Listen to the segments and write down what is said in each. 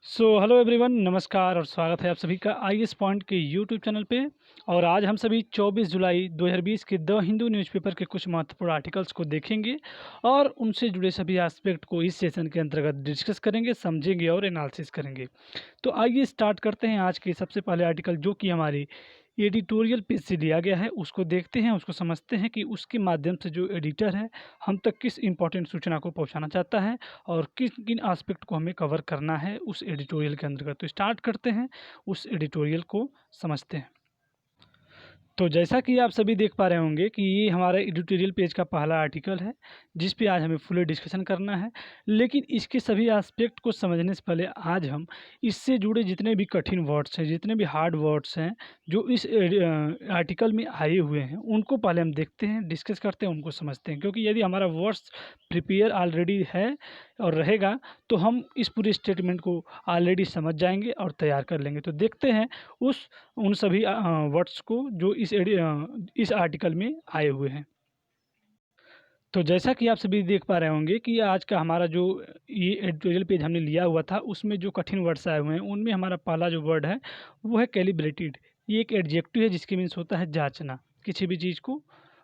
Hello everyone, नमस्कार और स्वागत है आप सभी का आईएएस पॉइंट के यूट्यूब चैनल पे। और आज हम सभी 24 जुलाई 2020 के द हिंदू न्यूज़पेपर के कुछ महत्वपूर्ण आर्टिकल्स को देखेंगे और उनसे जुड़े सभी एस्पेक्ट को इस सेशन के अंतर्गत डिस्कस करेंगे, समझेंगे और एनालिसिस करेंगे। तो आइए स्टार्ट करते हैं आज के सबसे पहले आर्टिकल, जो कि हमारी एडिटोरियल पेज से लिया गया है। उसको देखते हैं, उसको समझते हैं कि उसके माध्यम से जो एडिटर है हम तक किस इंपॉर्टेंट सूचना को पहुंचाना चाहता है और किन किन एस्पेक्ट को हमें कवर करना है उस एडिटोरियल के अंतर्गत। तो स्टार्ट करते हैं, उस एडिटोरियल को समझते हैं। तो जैसा कि आप सभी देख पा रहे होंगे कि ये हमारा एडिटोरियल पेज का पहला आर्टिकल है, जिस पे आज हमें फुल डिस्कशन करना है। लेकिन इसके सभी एस्पेक्ट को समझने से पहले आज हम इससे जुड़े जितने भी कठिन वर्ड्स हैं, जितने भी हार्ड वर्ड्स हैं जो इस आर्टिकल में आए हुए हैं, उनको पहले हम देखते हैं, डिस्कस करते हैं, उनको समझते हैं। क्योंकि यदि हमारा वर्ड्स प्रिपेयर ऑलरेडी है और रहेगा तो हम इस पूरे स्टेटमेंट को ऑलरेडी समझ जाएंगे और तैयार कर लेंगे। तो देखते हैं उन सभी वर्ड्स को जो इस आर्टिकल में आए हुए हैं। तो जैसा कि आप सभी देख पा रहे होंगे कि आज का हमारा जो ये एडिटोरियल पेज हमने लिया हुआ था, उसमें जो कठिन वर्ड्स आए हुए हैं उनमें हमारा पहला जो वर्ड है वो है कैलिब्रेटेड। ये एक एडजेक्टिव है जिसके मीन्स होता है जांचना, किसी भी चीज़ को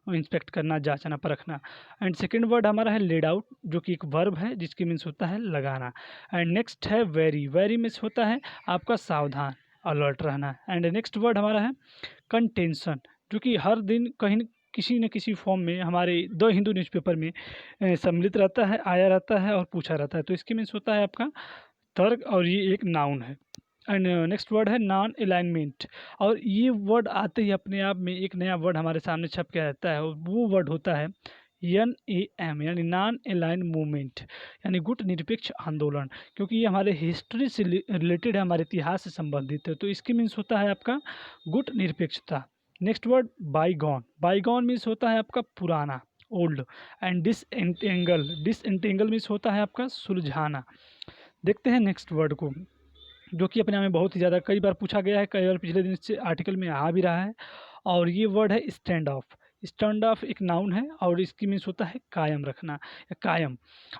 इंस्पेक्ट करना, जांचना, परखना। एंड सेकंड वर्ड हमारा है लेड आउट, जो कि एक वर्ब है जिसके मीन्स होता है लगाना। एंड नेक्स्ट है वेरी। वेरी मीन्स होता है आपका सावधान, अलर्ट रहना। एंड नेक्स्ट वर्ड हमारा है कंटेंशन, जो कि हर दिन कहीं किसी न किसी फॉर्म में हमारे द हिंदू न्यूज़पेपर में सम्मिलित रहता है, आया रहता है और पूछा रहता है। तो इसके मीन्स होता है आपका तर्क, और ये एक नाउन है। एंड नेक्स्ट वर्ड है नॉन अलाइनमेंट, और ये वर्ड आते ही अपने आप में एक नया वर्ड हमारे सामने छप के रहता है, और वो वर्ड होता है NAM, यानी नॉन अलाइन मूवमेंट, यानी गुट निरपेक्ष आंदोलन। क्योंकि ये हमारे हिस्ट्री से रिलेटेड है, हमारे इतिहास से संबंधित है। तो इसके मीन्स होता है आपका गुट निरपेक्षता। Next word bygone. Bygone means होता है आपका पुराना, ओल्ड। एंड डिसएंटेंगल मीन्स होता है आपका सुलझाना। देखते हैं नेक्स्ट वर्ड को, जो कि अपने आप में बहुत ही ज़्यादा कई बार पूछा गया है, कई बार पिछले दिन से आर्टिकल में आ भी रहा है। और ये वर्ड है स्टैंड ऑफ। स्टैंड ऑफ एक नाउन है और इसकी मीन्स होता है कायम रखना या कायम।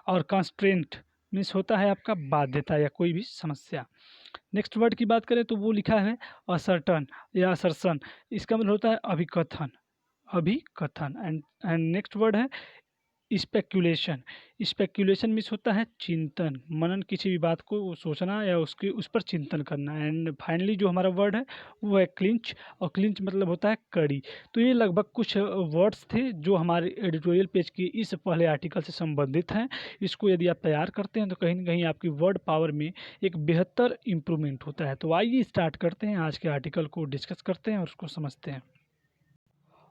और कंस्ट्रेंट मीन्स होता है आपका बाध्यता या कोई भी समस्या। नेक्स्ट वर्ड की बात करें तो वो लिखा है असर्टन या असर्सन। इसका मतलब होता है अभिकथन, अभिकथन। एंड नेक्स्ट वर्ड है स्पेक्यूलेशन। स्पेक्यूलेशन मीन्स होता है चिंतन, मनन, किसी भी बात को सोचना या उसके उस पर चिंतन करना। एंड फाइनली जो हमारा वर्ड है वो है क्लिंच, और क्लिंच मतलब होता है कड़ी। तो ये लगभग कुछ वर्ड्स थे जो हमारे एडिटोरियल पेज की इस पहले आर्टिकल से संबंधित हैं। इसको यदि आप तैयार करते हैं तो कहीं ना कहीं आपकी वर्ड पावर में एक बेहतर इम्प्रूवमेंट होता है। तो आइए स्टार्ट करते हैं, आज के आर्टिकल को डिस्कस करते हैं और उसको समझते हैं।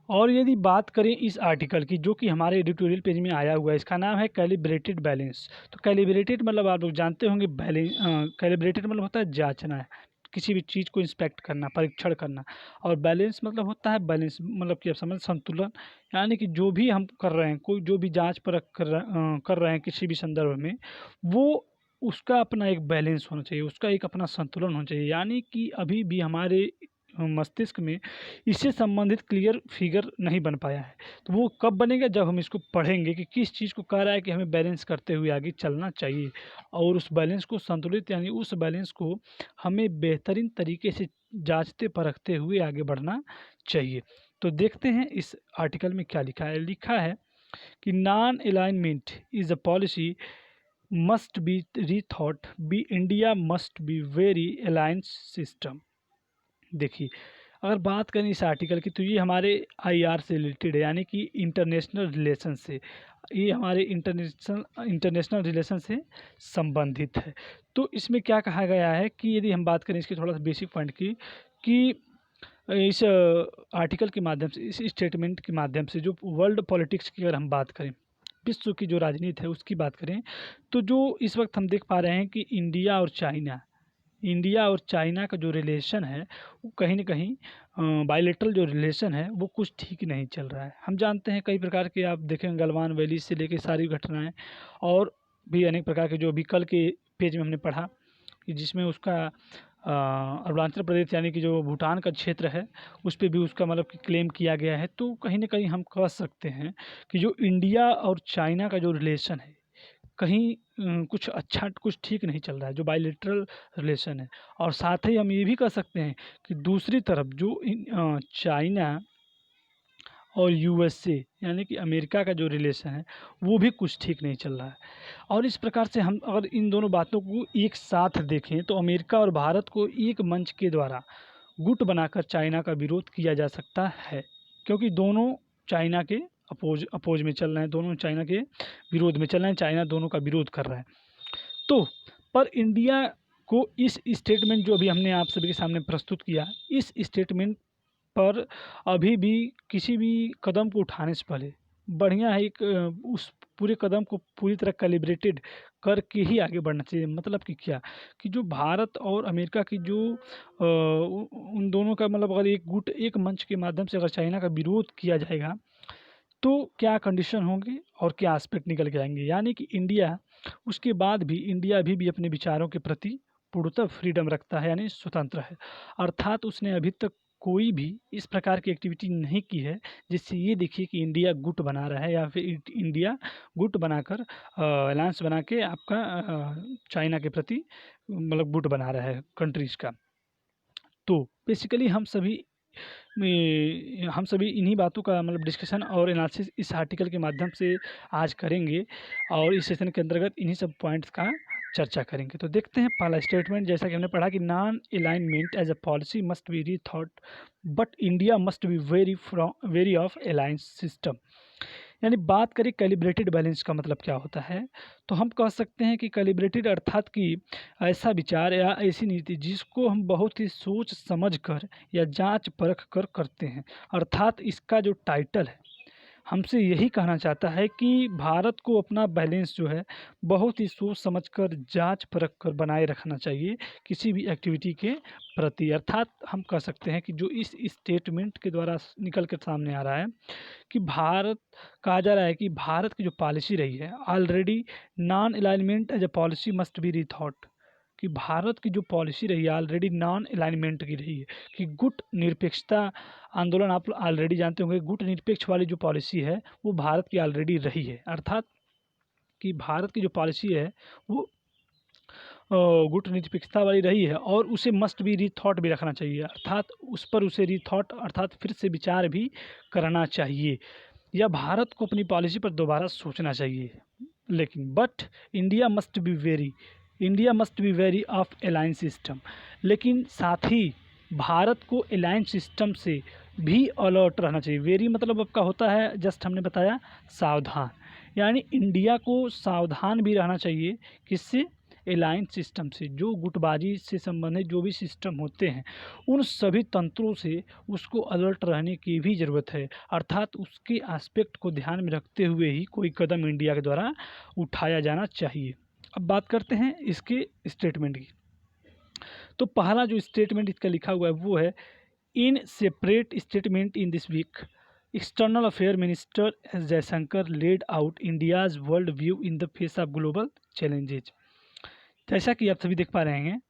और यदि बात करें इस आर्टिकल की, जो कि हमारे एडिटोरियल पेज में आया हुआ है, इसका नाम है कैलिब्रेटेड बैलेंस। तो कैलिब्रेटेड मतलब आप लोग जानते होंगे, कैलिब्रेटेड मतलब होता है जांचना है, किसी भी चीज़ को इंस्पेक्ट करना, परीक्षण करना। और बैलेंस मतलब होता है बैलेंस, मतलब कि आप समझ, संतुलन। यानी कि जो भी हम कर रहे हैं, कोई जो भी जांच परख कर रहे हैं किसी भी संदर्भ में, वो उसका अपना एक बैलेंस होना चाहिए, उसका एक अपना संतुलन होना चाहिए। यानी कि अभी भी हमारे मस्तिष्क में इससे संबंधित क्लियर फिगर नहीं बन पाया है। तो वो कब बनेगा, जब हम इसको पढ़ेंगे कि किस चीज़ को कह रहा है कि हमें बैलेंस करते हुए आगे चलना चाहिए, और उस बैलेंस को संतुलित, यानी उस बैलेंस को हमें बेहतरीन तरीके से जांचते परखते हुए आगे बढ़ना चाहिए। तो देखते हैं इस आर्टिकल में क्या लिखा है। लिखा है कि non alignment is a policy must be rethought, be India must be very alliance system. देखिए, अगर बात करें इस आर्टिकल की, तो ये हमारे आईआर से रिलेटेड है, यानी कि इंटरनेशनल रिलेशन से। ये हमारे इंटरनेशनल रिलेशन से संबंधित है। तो इसमें क्या कहा गया है कि यदि हम बात करें इसके थोड़ा सा बेसिक पॉइंट की, कि इस आर्टिकल के माध्यम से, इस स्टेटमेंट के माध्यम से, जो वर्ल्ड पॉलिटिक्स की अगर हम बात करें, विश्व की जो राजनीति है उसकी बात करें, तो जो इस वक्त हम देख पा रहे हैं कि इंडिया और चाइना का जो रिलेशन है वो कहीं न कहीं बायलैटरल जो रिलेशन है वो कुछ ठीक नहीं चल रहा है। हम जानते हैं कई प्रकार के, आप देखें गलवान वैली से लेके सारी घटनाएं, और भी अनेक प्रकार के जो अभी कल के पेज में हमने पढ़ा कि जिसमें उसका अरुणाचल प्रदेश, यानी कि जो भूटान का क्षेत्र है, उस पे भी उसका मतलब कि क्लेम किया गया है। तो कहीं न कहीं हम कह सकते हैं कि जो इंडिया और चाइना का जो रिलेशन है, कहीं कुछ अच्छा कुछ ठीक नहीं चल रहा है जो बायलैटरल रिलेशन है। और साथ ही हम ये भी कह सकते हैं कि दूसरी तरफ जो चाइना और यूएसए यानी कि अमेरिका का जो रिलेशन है वो भी कुछ ठीक नहीं चल रहा है। और इस प्रकार से हम अगर इन दोनों बातों को एक साथ देखें तो अमेरिका और भारत को एक मंच के द्वारा गुट बनाकर चाइना का विरोध किया जा सकता है, क्योंकि दोनों चाइना के अपोज में चल रहे हैं, दोनों चाइना के विरोध में चल रहे हैं, चाइना दोनों का विरोध कर रहा है। तो पर इंडिया को इस स्टेटमेंट जो अभी हमने आप सभी के सामने प्रस्तुत किया, इस स्टेटमेंट पर अभी भी किसी भी कदम को उठाने से पहले बढ़िया है उस पूरे कदम को पूरी तरह कैलिब्रेटेड करके ही आगे बढ़ना चाहिए। मतलब कि क्या कि जो भारत और अमेरिका की जो उन दोनों का मतलब अगर एक गुट एक मंच के माध्यम से अगर चाइना का विरोध किया जाएगा तो क्या कंडीशन होंगे और क्या एस्पेक्ट निकल के आएंगे। यानी कि इंडिया उसके बाद भी इंडिया अभी भी अपने विचारों के प्रति पूर्णतः फ्रीडम रखता है, यानी स्वतंत्र है। अर्थात उसने अभी तक कोई भी इस प्रकार की एक्टिविटी नहीं की है जिससे ये देखिए कि इंडिया गुट बना रहा है या फिर इंडिया गुट बनाकर अलायंस बना के आपका चाइना के प्रति मतलब गुट बना रहा है कंट्रीज़ का। तो बेसिकली हम सभी इन्हीं बातों का मतलब डिस्कशन और एनालिसिस इस आर्टिकल के माध्यम से आज करेंगे और इस सेशन के अंतर्गत इन्हीं सब पॉइंट्स का चर्चा करेंगे। तो देखते हैं पहला स्टेटमेंट, जैसा कि हमने पढ़ा कि non alignment as a policy must be rethought but India must be very of alliance system. यानी बात करें कैलिब्रेटेड बैलेंस का मतलब क्या होता है, तो हम कह सकते हैं कि कैलिब्रेटेड अर्थात कि ऐसा विचार या ऐसी नीति जिसको हम बहुत ही सोच समझ कर या जांच परख कर करते हैं। अर्थात इसका जो टाइटल है हमसे यही कहना चाहता है कि भारत को अपना बैलेंस जो है बहुत ही सोच समझकर जांच परख कर बनाए रखना चाहिए किसी भी एक्टिविटी के प्रति। अर्थात हम कह सकते हैं कि जो इस स्टेटमेंट के द्वारा निकल कर सामने आ रहा है कि भारत कहा जा रहा है कि भारत की जो पॉलिसी रही है already non alignment as a policy must be rethought, कि भारत की जो पॉलिसी रही है ऑलरेडी नॉन अलाइनमेंट की रही है, कि गुट निरपेक्षता आंदोलन आप ऑलरेडी जानते होंगे, गुट निरपेक्ष वाली जो पॉलिसी है वो भारत की ऑलरेडी रही है। अर्थात कि भारत की जो पॉलिसी है वो गुट निरपेक्षता वाली रही है और उसे मस्ट बी रीथॉट भी रखना चाहिए। अर्थात उस पर उसे रीथॉट अर्थात फिर से विचार भी करना चाहिए या भारत को अपनी पॉलिसी पर दोबारा सोचना चाहिए। लेकिन but India must be very of alliance system, लेकिन साथ ही भारत को अलायंस सिस्टम से भी अलर्ट रहना चाहिए। वेरी मतलब आपका होता है जस्ट हमने बताया सावधान, यानी इंडिया को सावधान भी रहना चाहिए किससे, अलायंस सिस्टम से। जो गुटबाजी से संबंधित जो भी सिस्टम होते हैं उन सभी तंत्रों से उसको अलर्ट रहने की भी ज़रूरत है। अर्थात उसके एस्पेक्ट को ध्यान में रखते हुए ही कोई कदम इंडिया के द्वारा उठाया जाना चाहिए। अब बात करते हैं इसके स्टेटमेंट की। तो पहला जो स्टेटमेंट इसका लिखा हुआ है वो है, in separate statement in this week external affair minister S Jaishankar laid out India's world view in the face of global challenges. जैसा कि आप सभी देख पा रहे हैं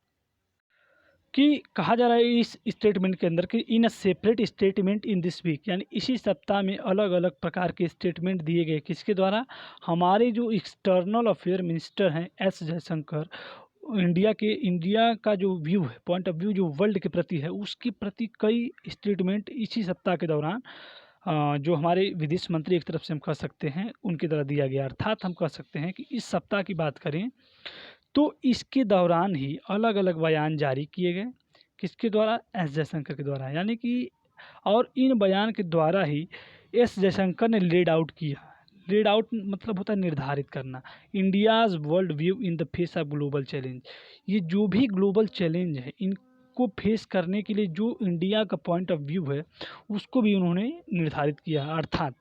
कि कहा जा रहा है इस स्टेटमेंट के अंदर कि in a separate statement in this week, यानी इसी सप्ताह में अलग अलग प्रकार के स्टेटमेंट दिए गए किसके द्वारा, हमारे जो एक्सटर्नल अफेयर मिनिस्टर हैं एस जयशंकर। इंडिया का जो व्यू है, पॉइंट ऑफ व्यू जो वर्ल्ड के प्रति है उसके प्रति कई स्टेटमेंट इसी सप्ताह के दौरान जो हमारे विदेश मंत्री एक तरफ से हम कह सकते हैं उनके द्वारा दिया गया। अर्थात हम कह सकते हैं कि इस सप्ताह की बात करें तो इसके दौरान ही अलग अलग बयान जारी किए गए किसके द्वारा, एस जयशंकर के द्वारा। यानी कि और इन बयान के द्वारा ही एस जयशंकर ने लेड आउट किया। लेड आउट मतलब होता है निर्धारित करना, India's world view in the face of global challenge. ये जो भी ग्लोबल चैलेंज है इनको फेस करने के लिए जो इंडिया का पॉइंट ऑफ व्यू है उसको भी उन्होंने निर्धारित किया। अर्थात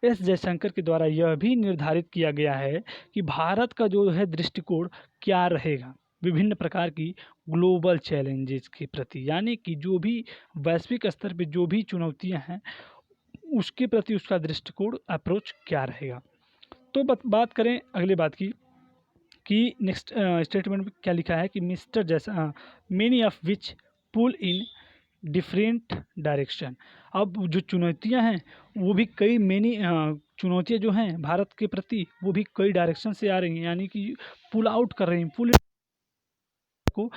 एस जयशंकर के द्वारा यह भी निर्धारित किया गया है कि भारत का जो है दृष्टिकोण क्या रहेगा विभिन्न प्रकार की ग्लोबल चैलेंजेस के प्रति, यानी कि जो भी वैश्विक स्तर पे जो भी चुनौतियां हैं उसके प्रति उसका दृष्टिकोण अप्रोच क्या रहेगा। तो बात करें अगले बात की कि नेक्स्ट स्टेटमेंट में क्या लिखा है कि मिस्टर जैसा many of which pull in different direction. अब जो चुनौतियां हैं वो भी कई चुनौतियां जो हैं भारत के प्रति वो भी कई डायरेक्शन से आ रही हैं, यानी कि पुल आउट कर रही हैं, पुल को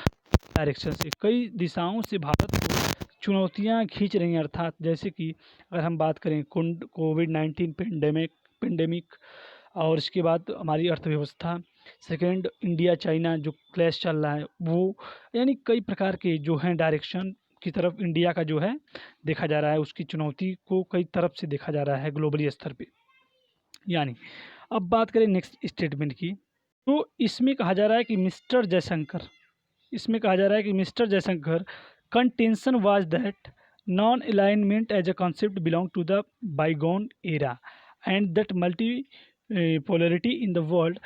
डायरेक्शन से कई दिशाओं से भारत को चुनौतियां खींच रही हैं। अर्थात जैसे कि अगर हम बात करें कोविड-19 पेंडेमिक, और इसके बाद हमारी अर्थव्यवस्था, सेकंड इंडिया चाइना जो क्लैश चल रहा है वो, यानी कई प्रकार के जो हैं डायरेक्शन की तरफ इंडिया का जो है देखा जा रहा है, उसकी चुनौती को कई तरफ से देखा जा रहा है ग्लोबली स्तर पे। यानी अब बात करें नेक्स्ट स्टेटमेंट की, तो इसमें कहा जा रहा है कि mister Jaishankar contention was that non alignment as a concept belong to the bygone era and that multi polarity in the world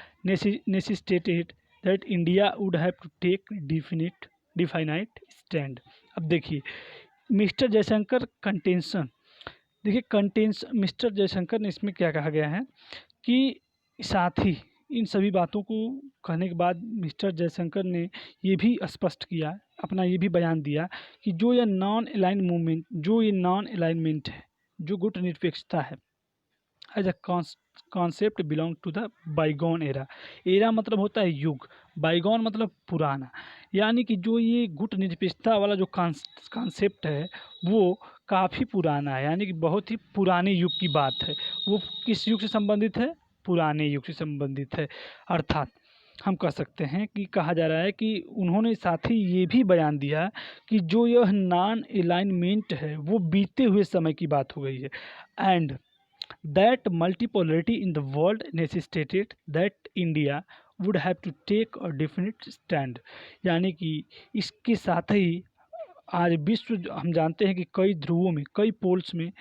necessitated that India would have to take definite stand। अब देखिए मिस्टर जयशंकर कंटेंशन, देखिए contention mister Jaishankar ने इसमें क्या कहा गया है कि साथ ही इन सभी बातों को कहने के बाद मिस्टर जयशंकर ने ये भी स्पष्ट किया, अपना ये भी बयान दिया कि जो ये नॉन अलाइनमेंट है, जो गुट निरपेक्षता है, as a concept belong to the bygone era. Era मतलब होता है युग, बाईगोन मतलब पुराना, यानी कि जो ये गुट निरपेक्षता वाला जो कॉन्सेप्ट है वो काफ़ी पुराना है, यानी कि बहुत ही पुराने युग की बात है। वो किस युग से संबंधित है? पुराने युग से संबंधित है। अर्थात हम कह सकते हैं कि कहा जा रहा है कि उन्होंने साथ ही ये भी बयान दिया कि जो यह नॉन अलाइनमेंट है वो बीते हुए समय की बात हो गई है, and that multipolarity in the world necessitated that India would have to take a definite stand। यानी कि इसके साथ ही आज विश्व हम जानते हैं कि कई ध्रुवों में, कई पोल्स में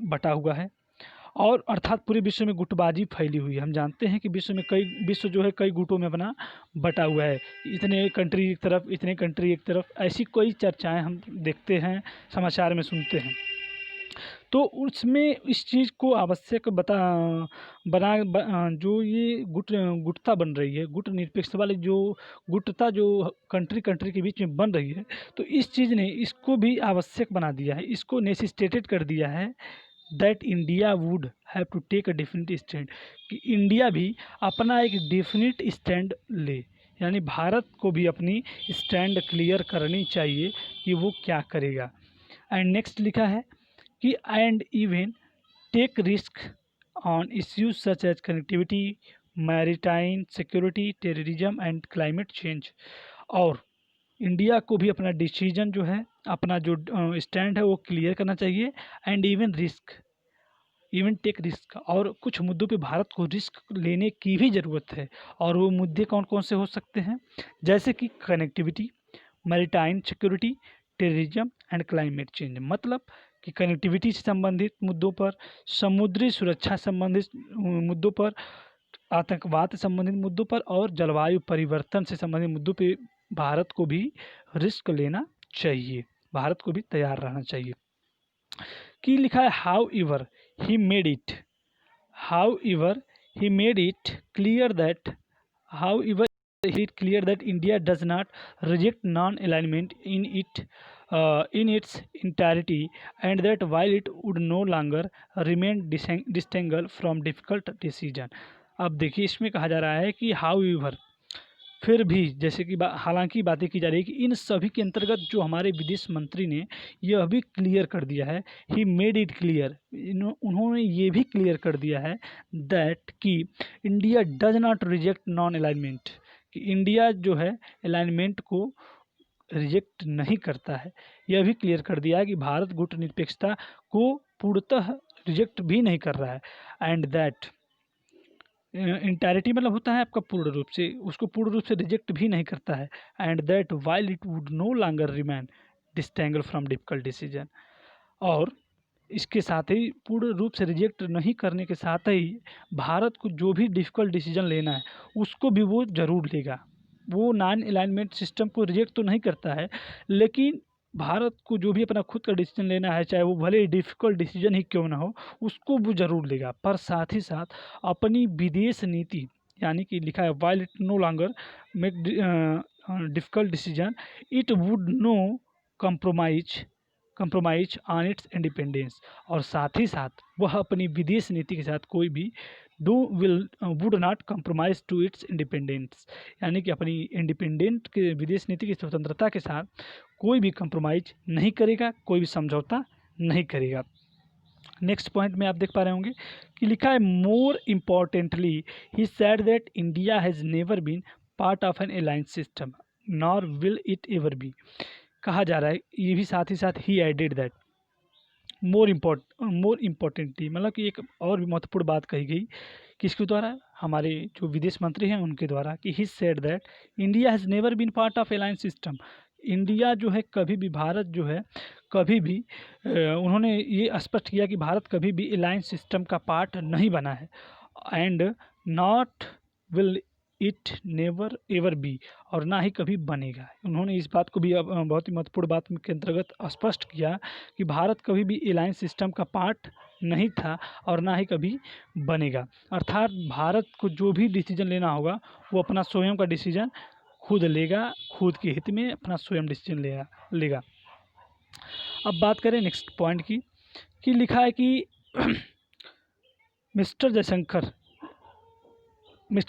बटा हुआ है, और अर्थात पूरे विश्व में गुटबाजी फैली हुई है। हम जानते हैं कि विश्व जो है कई गुटों में बना बटा हुआ है, इतने कंट्री एक तरफ, इतने कंट्री एक तरफ, ऐसी कई चर्चाएं हम देखते हैं, समाचार में सुनते हैं। तो उसमें इस चीज़ को आवश्यक जो ये गुटता बन रही है, गुट निरपेक्ष वाली जो गुटता जो कंट्री के बीच में बन रही है, तो इस चीज़ ने इसको भी आवश्यक बना दिया है, इसको नेसेसिटेटेड कर दिया है that India would have to take a definite stand, कि इंडिया भी अपना एक डेफिनेट स्टैंड ले, यानी भारत को भी अपनी स्टैंड क्लियर करनी चाहिए कि वो क्या करेगा। एंड नेक्स्ट लिखा है कि and even take risk on issues such as connectivity, maritime security, terrorism and climate change. और इंडिया को भी अपना डिसीजन जो है, अपना जो स्टैंड है वो क्लियर करना चाहिए, एंड इवन टेक रिस्क, और कुछ मुद्दों पे भारत को रिस्क लेने की भी ज़रूरत है। और वो मुद्दे कौन कौन से हो सकते हैं? जैसे कि connectivity, maritime security, terrorism and climate change. मतलब कि कनेक्टिविटी से संबंधित मुद्दों पर, समुद्री सुरक्षा संबंधित मुद्दों पर, आतंकवाद से संबंधित मुद्दों पर, और जलवायु परिवर्तन से संबंधित मुद्दों पे भारत को भी रिस्क लेना चाहिए, भारत को भी तैयार रहना चाहिए। कि लिखा है how ever he made it clear that India does not reject non alignment in its entirety, and that while it would no longer remain disentangled from difficult decision। अब देखिए इसमें कहा जा रहा है कि हाउएवर, फिर भी, जैसे कि हालांकि बातें की जा रही है कि इन सभी के अंतर्गत जो हमारे विदेश मंत्री ने यह भी क्लियर कर दिया है, ही मेड इट क्लियर, उन्होंने ये भी क्लियर कर दिया है दैट कि India does not reject non alignment, कि इंडिया जो है अलाइनमेंट को रिजेक्ट नहीं करता है। यह भी क्लियर कर दिया है कि भारत गुट निरपेक्षता को पूर्णतः रिजेक्ट भी नहीं कर रहा है, एंड दैट इंटायरिटी मतलब होता है आपका पूर्ण रूप से, उसको पूर्ण रूप से रिजेक्ट भी नहीं करता है, and that while it would no longer remain disentangle from difficult decision. और इसके साथ ही पूर्ण रूप से रिजेक्ट नहीं करने के साथ ही भारत को जो भी डिफिकल्ट डिसीजन लेना है उसको भी वो ज़रूर लेगा। वो नॉन अलाइनमेंट सिस्टम को रिजेक्ट तो नहीं करता है, लेकिन भारत को जो भी अपना खुद का डिसीजन लेना है, चाहे वो भले ही डिफ़िकल्ट डिसीजन ही क्यों ना हो, उसको वो ज़रूर लेगा। पर साथ ही साथ अपनी विदेश नीति, यानी कि लिखा है while it no longer make difficult decision, it would no compromise compromise on its independence, और साथ ही साथ वह अपनी विदेश नीति के साथ कोई भी would not compromise to its independence, यानी कि अपनी इंडिपेंडेंट के विदेश नीति की स्वतंत्रता के साथ कोई भी कंप्रोमाइज नहीं करेगा, कोई भी समझौता नहीं करेगा। नेक्स्ट पॉइंट में आप देख पा रहे होंगे कि लिखा है more importantly he said that India has never been part of an alliance system nor will it ever be. कहा जा रहा है, ये भी साथ ही साथ ही एडेड दैट मोर इम्पोर्टेंटली, मतलब कि एक और भी महत्वपूर्ण बात कही गई किसके द्वारा, हमारे जो विदेश मंत्री हैं उनके द्वारा, कि he said that India has never been part of alliance system. India जो है कभी भी, भारत जो है कभी भी उन्होंने ये स्पष्ट किया कि भारत कभी भी अलायंस सिस्टम का पार्ट नहीं बना है, and not will it never ever be, और ना ही कभी बनेगा। उन्होंने इस बात को भी बहुत ही महत्वपूर्ण बात के अंतर्गत स्पष्ट किया कि भारत कभी भी अलायंस सिस्टम का पार्ट नहीं था और ना ही कभी बनेगा। अर्थात भारत को जो भी डिसीजन लेना होगा वो अपना स्वयं का डिसीजन खुद लेगा, खुद के हित में अपना स्वयं डिसीजन लेगा। अब बात करें नेक्स्ट पॉइंट की, कि लिखा है कि mister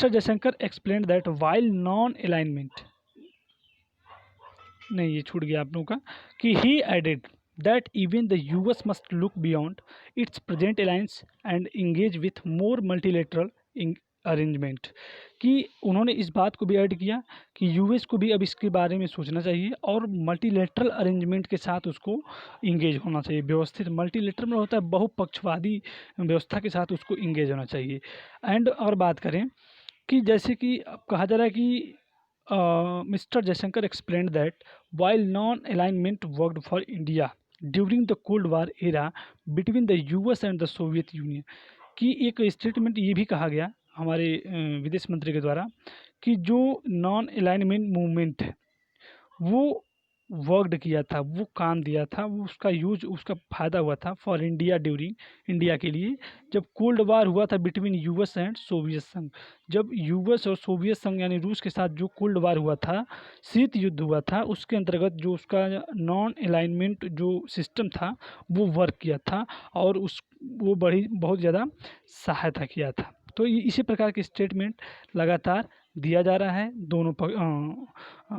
Jaishankar explain that while non alignment, नहीं ये छूट गया आप लोगों का, कि he added that even the US must look beyond its present alliance and engage with more multilateral arrangement, कि उन्होंने इस बात को भी ऐड किया कि यूएस को भी अब इसके बारे में सोचना चाहिए और मल्टीलेटरल अरेंजमेंट के साथ उसको इंगेज होना चाहिए। व्यवस्थित मल्टीलेटरल में होता है बहुपक्षवादी व्यवस्था के साथ उसको इंगेज होना चाहिए। एंड और बात करें कि जैसे कि अब कहा जा रहा है कि mister Jaishankar explained that while non alignment worked for India during the cold war era between the US and the Soviet union, कि एक स्टेटमेंट ये भी कहा गया हमारे विदेश मंत्री के द्वारा कि जो नॉन अलाइनमेंट मूवमेंट है वो वर्कड किया था, वो काम दिया था, वो उसका यूज, उसका फ़ायदा हुआ था फॉर इंडिया ड्यूरिंग, इंडिया के लिए जब कोल्ड वार हुआ था बिटवीन यूएस एंड सोवियत संघ। जब यूएस और सोवियत संघ यानी रूस के साथ जो कोल्ड वार हुआ था, शीत युद्ध हुआ था, उसके अंतर्गत जो उसका नॉन अलाइनमेंट जो सिस्टम था वो वर्क किया था और वो बहुत ज़्यादा सहायता किया था। तो इसी प्रकार के स्टेटमेंट लगातार दिया जा रहा है। दोनों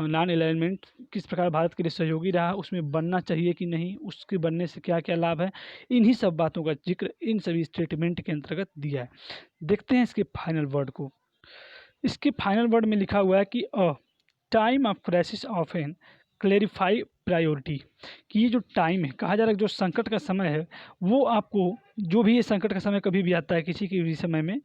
नॉन अलाइनमेंट किस प्रकार भारत के लिए सहयोगी रहा, उसमें बनना चाहिए कि नहीं, उसके बनने से क्या क्या लाभ है, इन्हीं सब बातों का जिक्र इन सभी स्टेटमेंट के अंतर्गत दिया है। देखते हैं इसके फाइनल वर्ड को। इसके फाइनल वर्ड में लिखा हुआ है कि time of crisis of an clarify priority, कि ये जो टाइम है, कहा जा रहा है कि जो संकट का समय है वो आपको, जो भी ये संकट का समय कभी भी आता है किसी के भी समय में,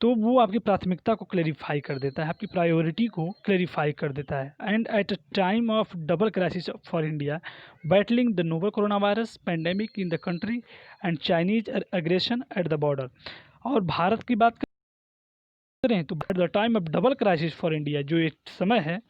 तो वो आपकी प्राथमिकता को क्लेरिफाई कर देता है, आपकी प्रायोरिटी को क्लेरिफाई कर देता है। And at a time of double crisis for India battling the novel corona virus pandemic in the country and Chinese aggression at the border, और भारत की बात करें तो at the time of double crisis for India, जो एक समय है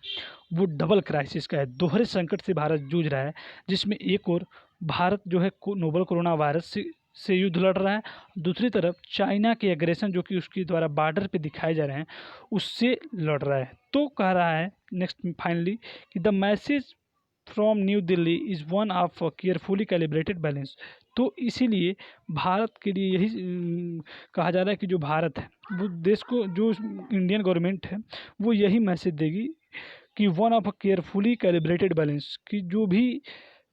वो डबल क्राइसिस का है, दोहरे संकट से भारत जूझ रहा है, जिसमें एक और भारत जो है नोवल कोरोना वायरस से युद्ध लड़ रहा है, दूसरी तरफ चाइना के एग्रेशन जो कि उसके द्वारा बॉर्डर पे दिखाए जा रहे हैं उससे लड़ रहा है। तो कह रहा है नेक्स्ट फाइनली कि the message from new Delhi is one of carefully calibrated balance, तो इसीलिए भारत के लिए यही कहा जा रहा है कि जो भारत है वो देश को, जो इंडियन गवर्नमेंट है वो यही मैसेज देगी कि one of carefully calibrated balance, कि जो भी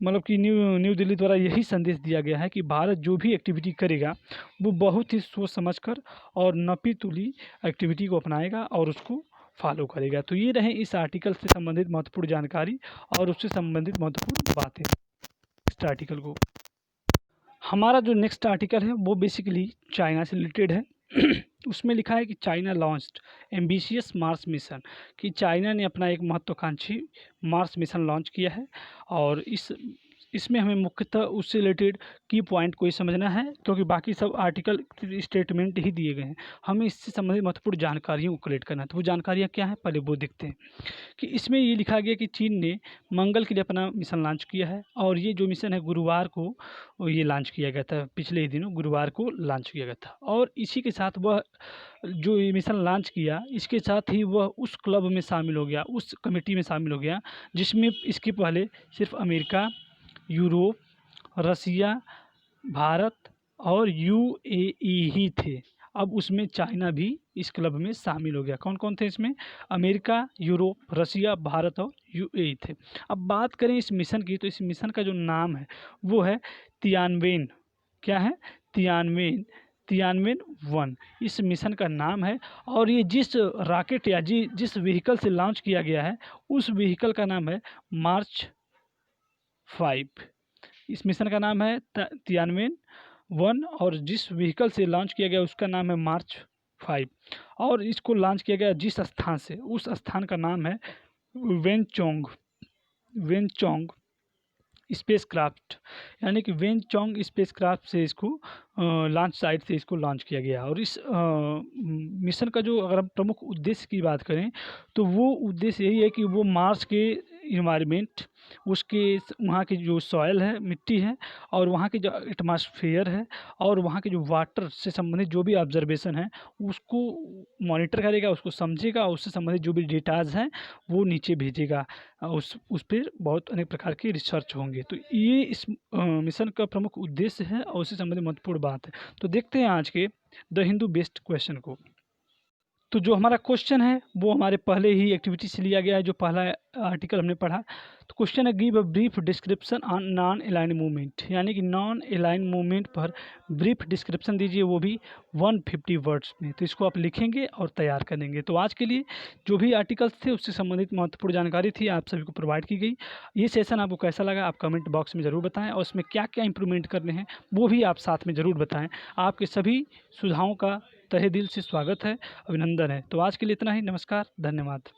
मतलब कि न्यू दिल्ली द्वारा यही संदेश दिया गया है कि भारत जो भी एक्टिविटी करेगा वो बहुत ही सोच समझकर और नपी तुली एक्टिविटी को अपनाएगा और उसको फॉलो करेगा। तो ये रहे इस आर्टिकल से संबंधित महत्वपूर्ण जानकारी और उससे संबंधित महत्वपूर्ण बातें। नेक्स्ट आर्टिकल को, हमारा जो नेक्स्ट आर्टिकल है वो बेसिकली चाइना से रिलेटेड है। उसमें लिखा है कि China launched ambitious Mars mission, कि चाइना ने अपना एक महत्वाकांक्षी मार्स मिशन लॉन्च किया है, और इसमें हमें मुख्यतः उससे रिलेटेड की पॉइंट को ही समझना है, क्योंकि बाकी सब आर्टिकल स्टेटमेंट ही दिए गए हैं, हमें इससे संबंधित महत्वपूर्ण जानकारियों को कलेक्ट करना है। तो वो जानकारियाँ क्या हैं पहले वो देखते हैं। कि इसमें ये लिखा गया कि चीन ने मंगल के लिए अपना मिशन लॉन्च किया है, और ये जो मिशन है गुरुवार को ये लॉन्च किया गया था, पिछले ही दिनों गुरुवार को लॉन्च किया गया था, और इसी के साथ वह जो ये मिशन लॉन्च किया इसके साथ ही वह उस क्लब में शामिल हो गया, उस कमेटी में शामिल हो गया जिसमें इसके पहले सिर्फ अमेरिका, यूरोप रसिया, भारत और यूएई ही थे। अब उसमें चाइना भी इस क्लब में शामिल हो गया। कौन कौन थे इसमें? अमेरिका, यूरोप, रसिया, भारत और यूएई थे। अब बात करें इस मिशन की, तो इस मिशन का जो नाम है वो है तियानवेन। क्या है? तियानवेन। तियानवेन 1 इस मिशन का नाम है। और ये जिस रॉकेट या जिस व्हीकल से लॉन्च किया गया है उस व्हीकल का नाम है मार्च 5। इस मिशन का नाम है तियानवेन 1 और जिस व्हीकल से लॉन्च किया गया उसका नाम है मार्च 5। और इसको लॉन्च किया गया जिस स्थान से, उस स्थान का नाम है वेनचोंग। वेनचोंग स्पेसक्राफ्ट, यानी कि वेनचोंग स्पेसक्राफ्ट से इसको लॉन्च साइट से इसको लॉन्च किया गया। और इस मिशन का जो अगर हम प्रमुख उद्देश्य की बात करें तो वो उद्देश्य यही है कि वो मार्स के इन्वायरमेंट, उसके वहाँ की जो सॉइल है, मिट्टी है, और वहाँ की जो एटमॉस्फेयर है और वहाँ के जो वाटर से संबंधित जो भी ऑब्जर्वेशन है उसको मॉनिटर करेगा, उसको समझेगा और उससे संबंधित जो भी डेटाज हैं वो नीचे भेजेगा। उस पर बहुत अनेक प्रकार की रिसर्च होंगे। तो ये इस मिशन का प्रमुख उद्देश्य है और उससे संबंधित महत्वपूर्ण बात है। तो देखते हैं आज के द हिंदू बेस्ड क्वेश्चन को। तो जो हमारा क्वेश्चन है वो हमारे पहले ही एक्टिविटी से लिया गया है, जो पहला आर्टिकल हमने पढ़ा। तो क्वेश्चन है give a brief description on non align movement, यानी कि नॉन अलाइन मूवमेंट पर ब्रीफ डिस्क्रिप्शन दीजिए, वो भी 150 वर्ड्स में। तो इसको आप लिखेंगे और तैयार करेंगे। तो आज के लिए जो भी आर्टिकल्स थे उससे संबंधित महत्वपूर्ण जानकारी थी आप सभी को प्रोवाइड की गई। ये सेशन आपको कैसा लगा आप कमेंट बॉक्स में ज़रूर बताएं, और उसमें क्या क्या इंप्रूवमेंट करने हैं वो भी आप साथ में ज़रूर बताएं। आपके सभी सुझावों का तहे दिल से स्वागत है, अभिनंदन है। तो आज के लिए इतना ही। नमस्कार, धन्यवाद।